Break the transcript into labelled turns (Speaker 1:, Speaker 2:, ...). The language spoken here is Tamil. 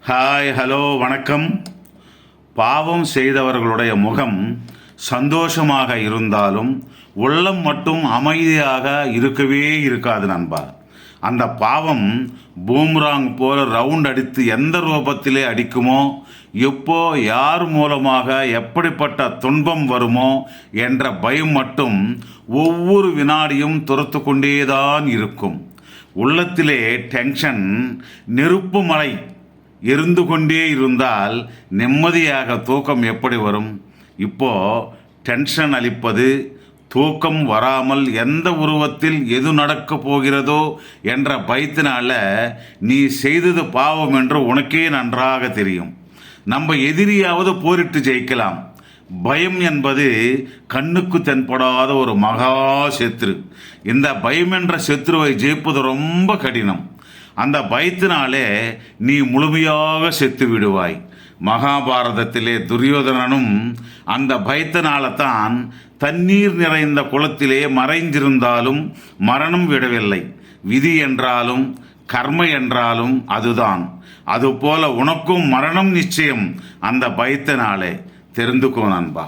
Speaker 1: ஹாய், ஹலோ, வணக்கம். பாவம் செய்தவர்களுடைய முகம் சந்தோஷமாக இருந்தாலும் உள்ளம் மட்டும் அமைதியாக இருக்கவே இருக்காது நண்பா. அந்த பாவம் பூம்ராங் போல ரவுண்ட் அடித்து எந்த ரூபத்திலே அடிக்குமோ, எப்போ யார் மூலமாக எப்படிப்பட்ட துன்பம் வருமோ என்ற பயம் மட்டும் ஒவ்வொரு வினாடியும் துரத்து கொண்டேதான் இருக்கும். உள்ளத்திலே டென்ஷன் நெருப்பு மலை எரிந்து கொண்டே இருந்தால் நிம்மதியாக தூக்கம் எப்படி வரும்? இப்போ டென்ஷன் அளிப்பது, தூக்கம் வராமல் எந்த உருவத்தில் எது நடக்கப் போகிறதோ என்ற பயத்தினால நீ செய்தது பாவம் என்று உனக்கே நன்றாக தெரியும். நம்ம எதிரியாவது போரிட்டு ஜெயிக்கலாம். பயம் என்பது கண்ணுக்கு தென்படாத ஒரு மகா சத்ரு. இந்த பயம் என்ற சத்ருவை ஜெயிப்பது ரொம்ப கடினம். அந்த பயத்தினாலே நீ முழுமையாக செத்து விடுவாய். மகாபாரதத்திலே துரியோதனனும் அந்த பயத்தினால தான் தண்ணீர் நிறைந்த குளத்திலே மறைந்திருந்தாலும் மரணம் விடவில்லை. விதி என்றாலும் கர்ம என்றாலும் அதுதான். அதுபோல உனக்கும் மரணம் நிச்சயம் அந்த பயத்தினாலே. தெரிந்துக்கோ நண்பா.